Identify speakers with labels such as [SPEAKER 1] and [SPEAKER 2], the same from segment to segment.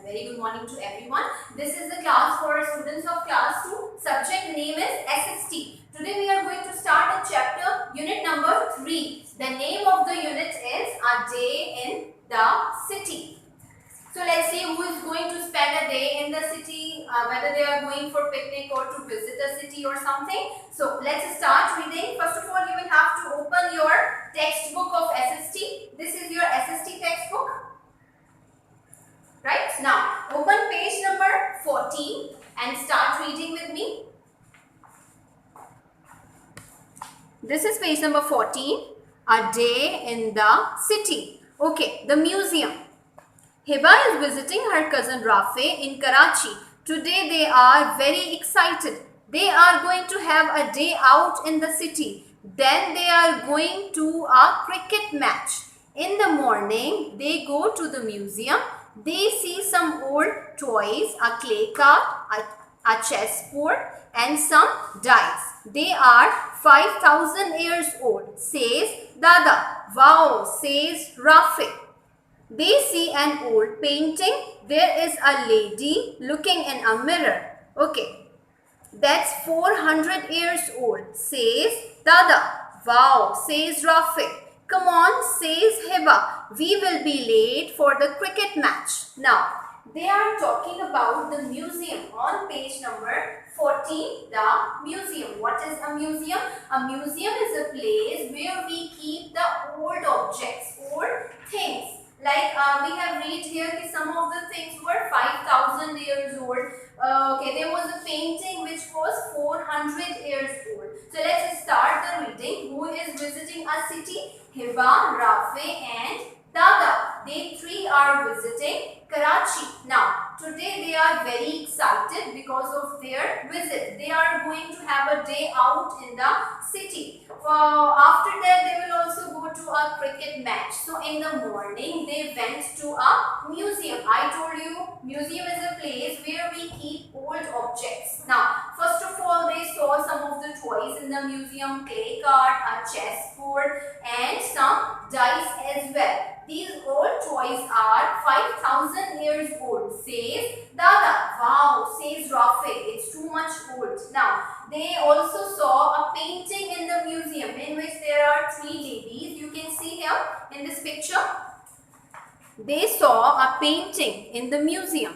[SPEAKER 1] very good morning to everyone. This is the class for students of class 2. Subject name is SST. Today we are going to start a chapter, unit number 3. The name of the unit is A Day in the City. So let's see who is going to spend a day in the city, whether they are going for picnic or to visit a city or something. So let's start reading. First of all, you will have to open your textbook of SST. This is your SST textbook. Right? Now, open page number 14 and start reading with me. This is page number 14. A Day in the City. Okay, the museum. Hiba is visiting her cousin Rafe in Karachi. Today they are very excited. They are going to have a day out in the city. Then they are going to a cricket match. In the morning, they go to the museum. They see some old toys, a clay cart, a chessboard and some dice. They are 5,000 years old, says Dada. Wow, says Rafi. They see an old painting. There is a lady looking in a mirror. Okay, that's 400 years old, says Dada. Wow, says Rafi. Come on, says Hiba. We will be late for the cricket match. Now, they are talking about the museum on page number 14, the museum. What is a museum? A museum is a place where we keep the old objects, old things. Like we have read here that some of the things were 5,000 years old. Okay, there was a painting which was 400 years old. So let's start the reading. Who is visiting a city? Hiba, Rafe and Dada. They three are visiting Karachi. Now, today they are very excited because of their visit. They are going to have a day out in the city. After that, they will also go to a cricket match. So, in the morning, they went to a museum. I told you, museum is a place where we keep old objects. Now, first of all, they saw some of the toys in the museum, clay cart, a chessboard and some dice as well. These old toys are 5,000 years old, says Dada. Wow, says Rafe. It's too much old. Now, they also saw a painting in the museum in which there are three ladies. You can see here in this picture. They saw a painting in the museum.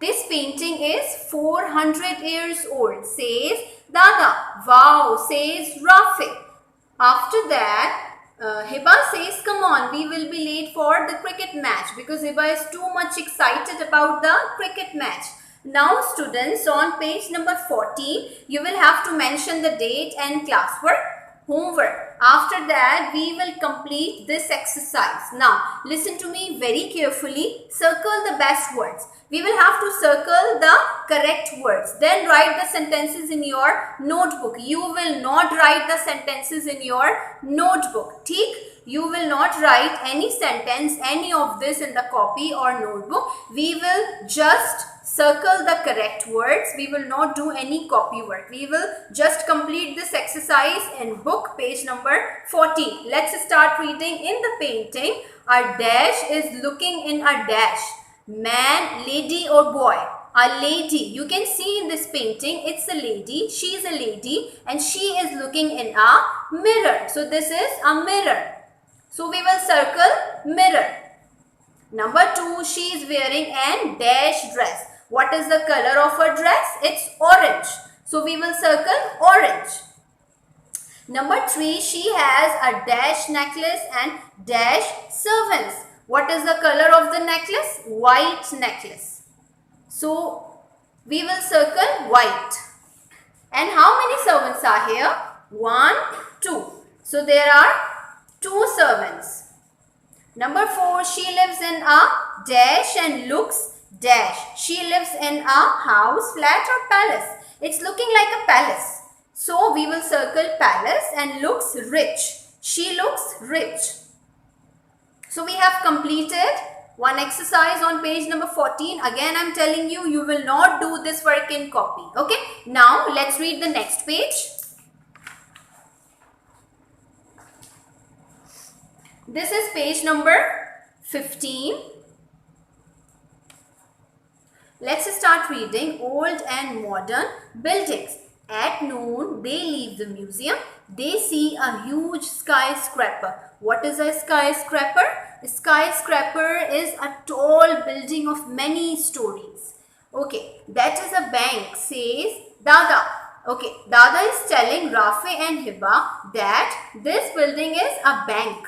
[SPEAKER 1] This painting is 400 years old, says Dada. Wow, says Rafe. After that, Hiba says, come on, we will be late for the cricket match because Hiba is too much excited about the cricket match. Now students, on page number 14, you will have to mention the date and classwork, homework. After that, we will complete this exercise. Now, listen to me very carefully. Circle the best words. We will have to circle the correct words. Then write the sentences in your notebook. You will not write the sentences in your notebook. Theek? You will not write any sentence, any of this in the copy or notebook. We will just circle the correct words. We will not do any copy work. We will just complete this exercise in book, page number 14. Let's start reading. In the painting, a dash is looking in a dash. Man, lady or boy? A lady. You can see in this painting, it's a lady. She is a lady and she is looking in a mirror. So this is a mirror. So we will circle mirror. Number 2, she is wearing an dash dress. What is the color of her dress? It's orange. So we will circle orange. Number 3, she has a dash necklace and dash servants. What is the color of the necklace? White necklace. So we will circle white. And how many servants are here? 1, 2. So there are 2 servants. Number 4, she lives in a dash and looks dash. She lives in a house, flat or palace. It's looking like a palace. So we will circle palace and looks rich. She looks rich. So we have completed one exercise on page number 14. Again, I am telling you, you will not do this work in copy. Okay. Now, let's read the next page. This is page number 15. Let's start reading old and modern buildings. At noon, they leave the museum. They see a huge skyscraper. What is a skyscraper? A skyscraper is a tall building of many stories. Okay, that is a bank, says Dada. Okay, Dada is telling Rafe and Hiba that this building is a bank.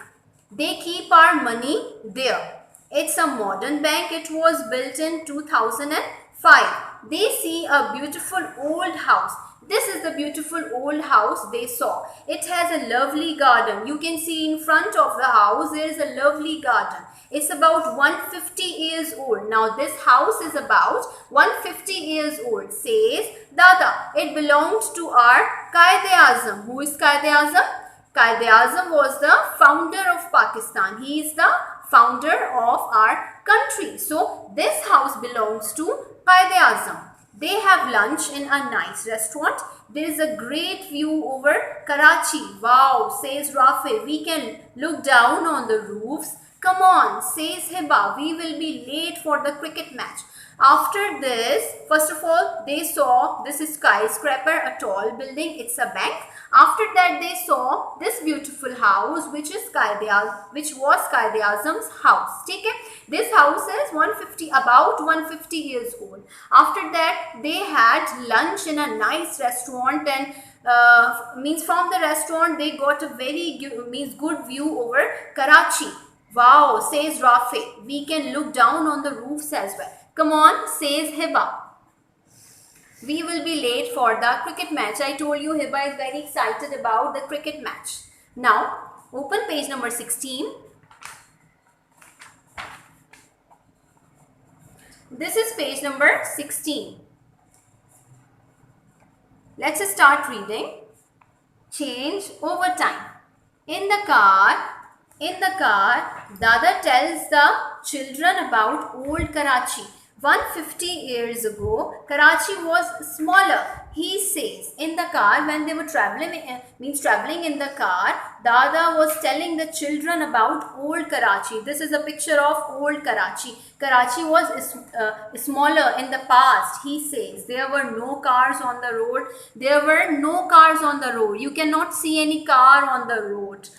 [SPEAKER 1] They keep our money there. It's a modern bank. It was built in 2005. They see a beautiful old house. This is the beautiful old house they saw. It has a lovely garden. You can see in front of the house there is a lovely garden. It's about 150 years old. Now this house is about 150 years old, says Dada. It belongs to our Qaid-e-Azam. Who is Qaid-e-Azam? Qaid-e-Azam was the founder of Pakistan. He is the founder of our country. So this house belongs to Qaid-e-Azam. They have lunch in a nice restaurant. There is a great view over Karachi. Wow, says Rafi. We can look down on the roofs. Come on, says Hiba. We will be late for the cricket match. After this, first of all, they saw this is skyscraper, a tall building. It's a bank. After that, they saw this beautiful house, which was Qaid-e-Azam's house. Okay? This house is about 150 years old. After that, they had lunch in a nice restaurant, and means from the restaurant they got a very good view over Karachi. Wow, says Rafi. We can look down on the roofs as well. Come on, says Hiba. We will be late for the cricket match. I told you Hiba is very excited about the cricket match. Now, open page number 16. This is page number 16. Let's start reading. Change over time. In the car, Dada tells the children about old Karachi. 150 years ago, Karachi was smaller. He says in the car when they were traveling in the car, Dada was telling the children about old Karachi. This is a picture of old Karachi. Karachi was smaller in the past. He says there were no cars on the road. You cannot see any car on the road.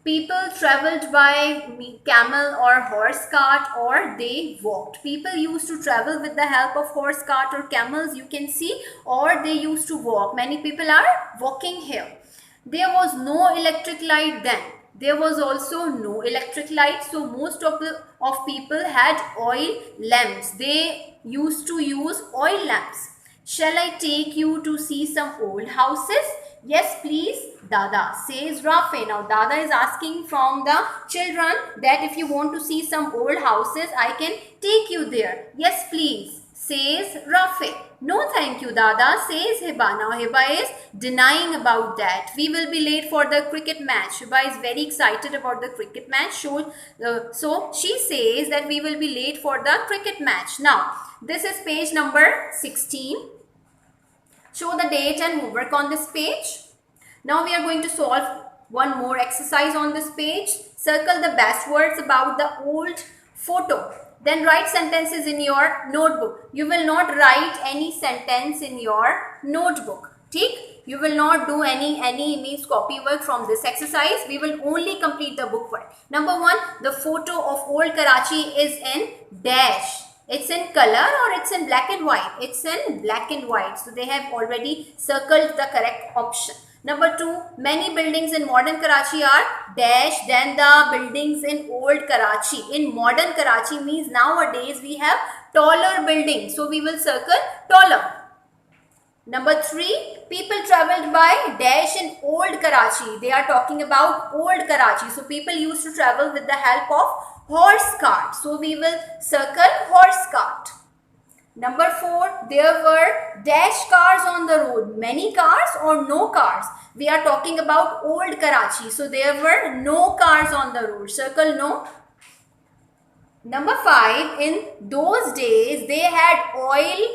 [SPEAKER 1] People traveled by camel or horse cart, or they walked. People used to travel with the help of horse cart or camels, you can see, or they used to walk. Many people are walking here. There was no electric light then. There was also no electric light, so most of people had oil lamps. They used to use oil lamps. Shall I take you to see some old houses? Yes, please, Dada, says Rafe. Now, Dada is asking from the children that if you want to see some old houses, I can take you there. Yes, please, says Rafe. No, thank you, Dada, says Hiba. Now, Hiba is denying about that. We will be late for the cricket match. Hiba is very excited about the cricket match. So, she says that we will be late for the cricket match. Now, this is page number 16. Show the date and homework on this page. Now we are going to solve one more exercise on this page. Circle the best words about the old photo. Then write sentences in your notebook. You will not write any sentence in your notebook. Okay? You will not do any copy work from this exercise. We will only complete the book work. Number 1, the photo of old Karachi is in dash. It's in color or it's in black and white? It's in black and white. So they have already circled the correct option. Number 2, many buildings in modern Karachi are dash than the buildings in old Karachi. In modern Karachi means nowadays we have taller buildings. So we will circle taller. Number 3, people traveled by dash in old Karachi. They are talking about old Karachi. So people used to travel with the help of horse cart. So we will circle horse cart. Number 4, there were dash cars on the road. Many cars or no cars? We are talking about old Karachi. So there were no cars on the road. Circle no. Number 5, in those days they had oil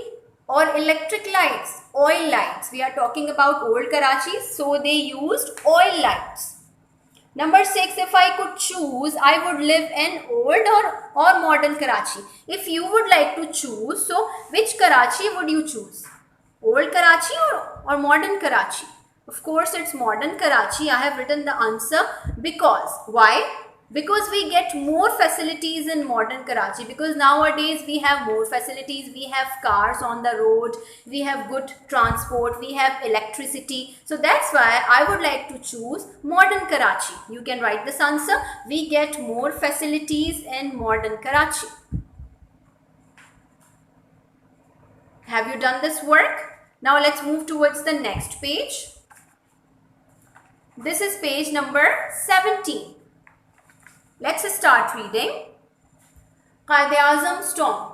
[SPEAKER 1] or electric lights. Oil lights. We are talking about old Karachi. So they used oil lights. Number 6, if I could choose, I would live in old or modern Karachi. If you would like to choose, so which Karachi would you choose? Old Karachi or modern Karachi? Of course, it's modern Karachi. I have written the answer because, why? Because we get more facilities in modern Karachi, because nowadays we have more facilities. We have cars on the road, we have good transport, we have electricity. So that's why I would like to choose modern Karachi. You can write this answer. We get more facilities in modern Karachi. Have you done this work? Now let's move towards the next page. This is page number 17. Let's start reading. Quaid-e-Azam's tomb.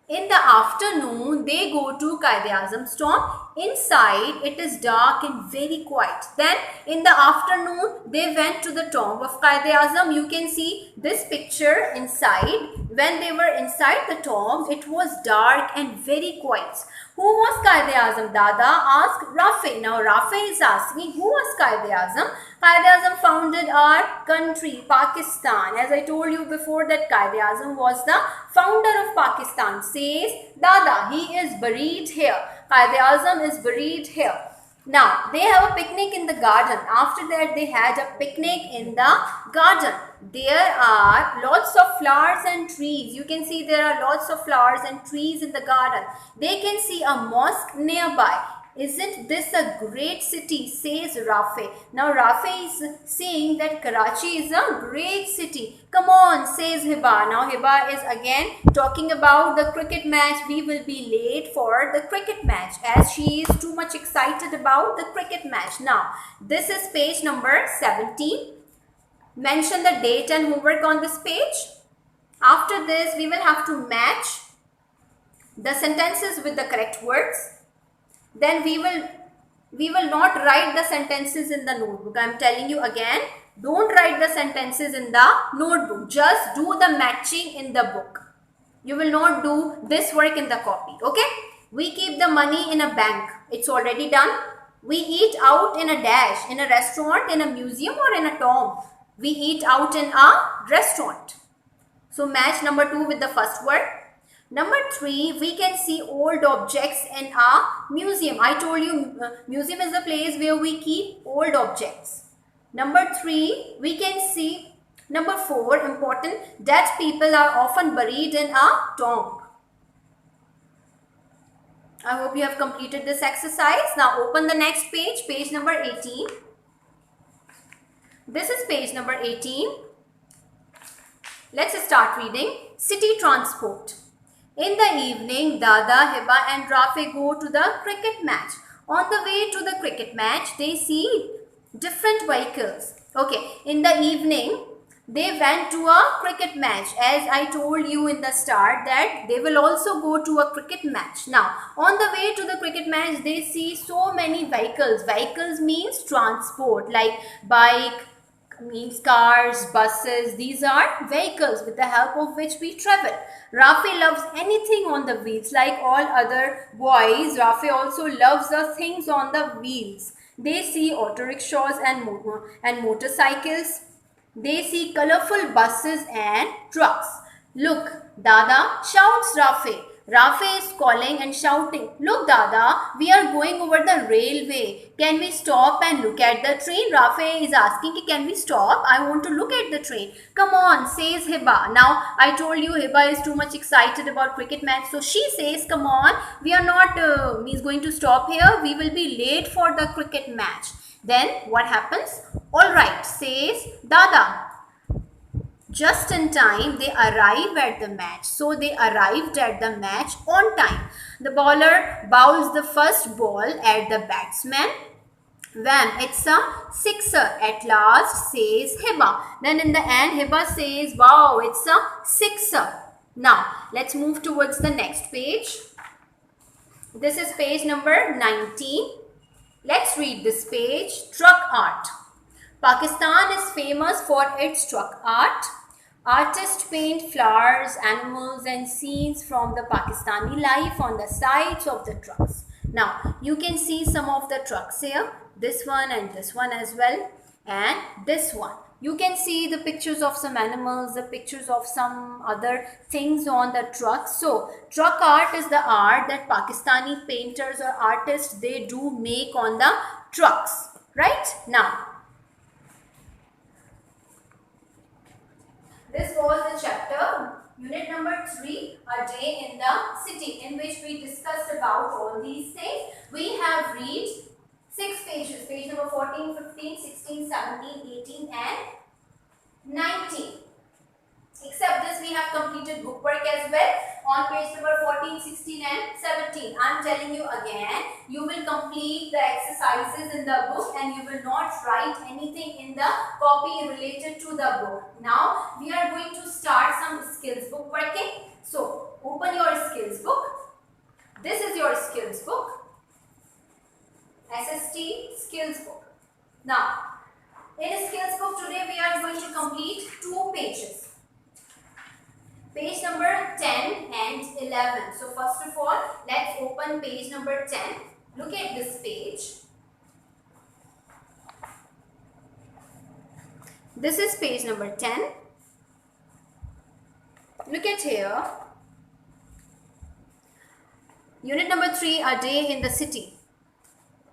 [SPEAKER 1] In the afternoon, they go to Quaid-e-Azam's tomb. Inside, it is dark and very quiet. Then, in the afternoon, they went to the tomb of Quaid-e-Azam. You can see this picture inside. When they were inside the tomb, it was dark and very quiet. Who was Quaid-e-Azam? Dada asked Rafi. Now, Rafi is asking, who was Quaid-e-Azam? Quaid-e-Azam founded our country, Pakistan. As I told you before that Quaid-e-Azam was the founder of Pakistan. Says Dada, he is buried here. Quaid-e-Azam is buried here. Now, they have a picnic in the garden. After that, they had a picnic in the garden. There are lots of flowers and trees. You can see there are lots of flowers and trees in the garden. They can see a mosque nearby. Isn't this a great city? Says Rafi. Now Rafi is saying that Karachi is a great city. Come on, says Hiba. Now Hiba is again talking about the cricket match. We will be late for the cricket match as she is too much excited about the cricket match. Now this is page number 17. Mention the date and homework on this page. After this, we will have to match the sentences with the correct words. Then we will not write the sentences in the notebook. I am telling you again, don't write the sentences in the notebook. Just do the matching in the book. You will not do this work in the copy. Okay? We keep the money in a bank. It's already done. We eat out in a dash, in a restaurant, in a museum or in a tomb. We eat out in a restaurant. So match number 2 with the first word. Number 3, we can see old objects in a museum. I told you museum is a place where we keep old objects. Number 3, we can see. Number 4, important, dead people are often buried in a tomb. I hope you have completed this exercise. Now open the next page, page number 18. This is page number 18. Let's start reading. City transport. In the evening, Dada, Hiba and Rafi go to the cricket match. On the way to the cricket match, they see different vehicles. Okay, in the evening, they went to a cricket match. As I told you in the start that they will also go to a cricket match. Now, on the way to the cricket match, they see so many vehicles. Vehicles means transport like bike, means cars, buses. These are vehicles with the help of which we travel. Rafi loves anything on the wheels. Like all other boys, Rafi also loves the things on the wheels. They see auto rickshaws and motorcycles. They see colorful buses and trucks. Look, Dada, shouts Rafi. Rafi is calling and shouting, look Dada, we are going over the railway. Can we stop and look at the train? Rafi is asking, can we stop? I want to look at the train. Come on, says Hiba. Now, I told you Hiba is too much excited about cricket match. So she says, come on, we are not going to stop here. We will be late for the cricket match. Then what happens? Alright, says Dada. Just in time, they arrive at the match. So they arrived at the match on time. The bowler bowls the first ball at the batsman. Wham, it's a sixer at last, says Hiba. Then in the end, Hiba says, wow, it's a sixer. Now, let's move towards the next page. This is page number 19. Let's read this page. Truck art. Pakistan is famous for its truck art. Artists paint flowers, animals and scenes from the Pakistani life on the sides of the trucks. Now, you can see some of the trucks here. This one and this one as well. And this one, you can see the pictures of some animals, the pictures of some other things on the truck. So truck art is the art that Pakistani painters or artists, they do make on the trucks. Right? Now, this was the chapter, unit number 3, A Day in the City, in which we discussed about all these things. We have read 6 pages, page number 14, 15, 16, 17, 18 and 19. Except this, we have completed book work as well on page number 14, 16 and 17. I am telling you again, you will complete the exercises in the book and you will not write anything in the copy related to the book. Now, we are going to start some skills book working. So, open your skills book. This is your skills book. SST skills book. Now, in skills book today we are going to complete 2 pages. Page number 10 and 11. So first of all, let's open page number 10. Look at this page. This is page number 10. Look at here. Unit number 3, A Day in the City.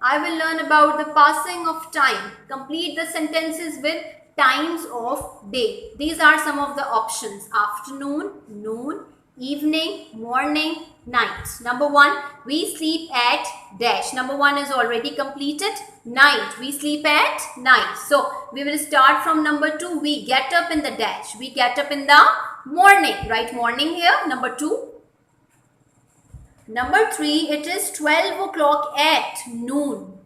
[SPEAKER 1] I will learn about the passing of time. Complete the sentences with times of day. These are some of the options: afternoon, noon, evening, morning, night. Number 1, we sleep at dash. Number 1 is already completed. Night, we sleep at night. So we will start from number 2. We get up in the dash. We get up in the morning. Write morning here. Number 2. Number 3, it is 12 o'clock at noon.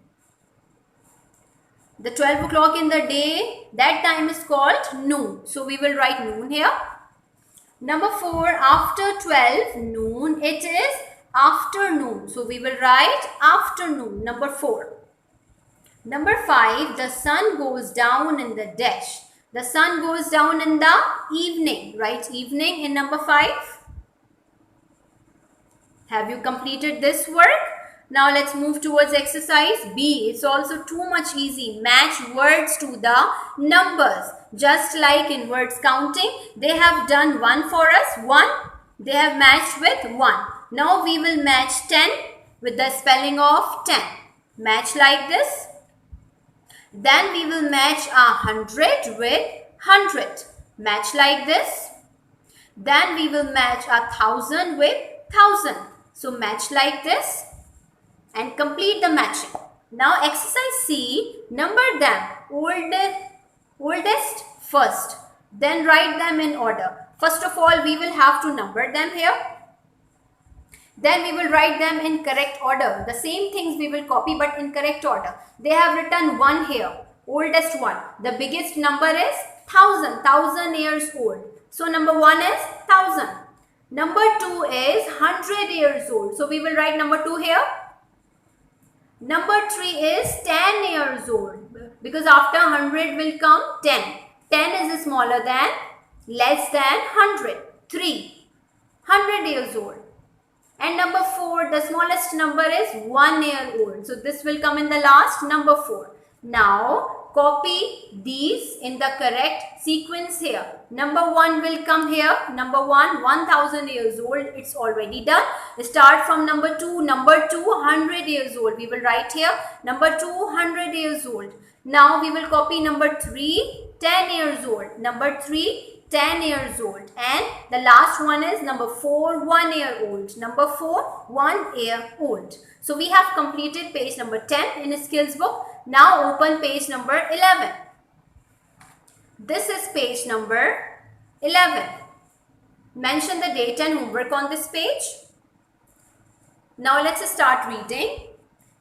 [SPEAKER 1] The 12 o'clock in the day, that time is called noon. So we will write noon here. Number 4, after 12 noon, it is afternoon. So we will write afternoon. Number 4. Number 5, the sun goes down in the dash. The sun goes down in the evening. Write evening in number 5. Have you completed this work? Now let's move towards exercise B. It's also too much easy. Match words to the numbers. Just like in words counting, they have done 1 for us. 1. They have matched with 1. Now we will match 10 with the spelling of 10. Match like this. Then we will match 100 with 100. Match like this. Then we will match 1,000 with 1,000. So match like this and complete the matching. Now exercise C, number them, oldest first, then write them in order. First of all, we will have to number them here. Then we will write them in correct order. The same things we will copy but in correct order. They have written 1 here, oldest one. The biggest number is 1,000 years old. So number 1 is 1,000. Number 2 is 100 years old. So we will write number 2 here. Number 3 is 10 years old. Because after 100 will come 10. 10 is smaller than, less than 100. 3. 100 years old. And number 4, the smallest number is 1 year old. So this will come in the last, number 4. Now copy these in the correct sequence here. Number 1 will come here. Number 1, 1,000 years old. It's already done. Start from number 2. Number 2, 100 years old. We will write here. Number 2, 100 years old. Now we will copy number 3, 10 years old. Number 3, 10 years old. And the last one is number 4, 1 year old. Number 4, 1 year old. So we have completed page number 10 in a skills book. Now open page number 11. This is page number 11. Mention the date and homework on this page. Now let's start reading.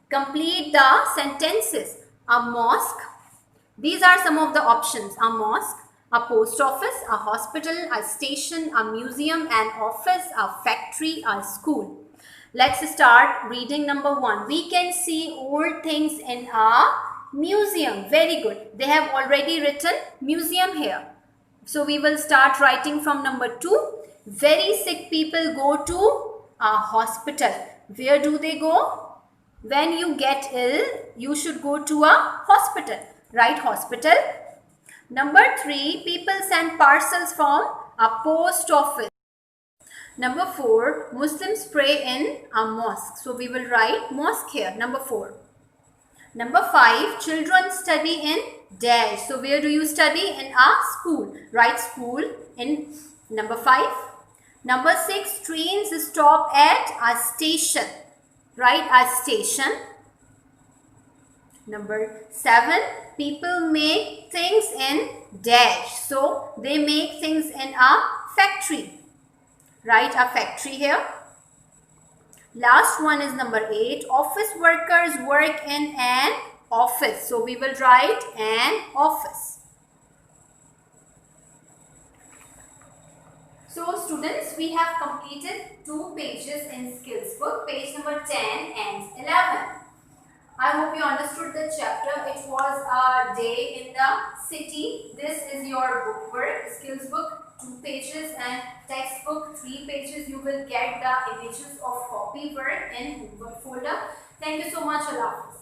[SPEAKER 1] Complete the sentences. A mosque. These are some of the options. A mosque, a post office, a hospital, a station, a museum, an office, a factory, a school. Let's start reading number 1. We can see old things in a museum. Very good. They have already written museum here. So we will start writing from number 2. Very sick people go to a hospital. Where do they go? When you get ill, you should go to a hospital. Write hospital. Number 3, people send parcels from a post office. Number 4, Muslims pray in a mosque. So we will write mosque here. Number 4. Number 5, children study in dash. So where do you study? In a school. Write school in number 5. Number 6, trains stop at a station. Write a station. Number 7, people make things in dash. So they make things in a factory. Write a factory here. Last one is number 8. Office workers work in an office. So we will write an office. So students, we have completed 2 pages in skills book, page number 10 and 11. I hope you understood the chapter. It was a day in the city. This is your book work, skills book, 2 pages, and textbook 3 pages. You will get the images of copy work in homework folder. Thank you so much. Allah Hafiz.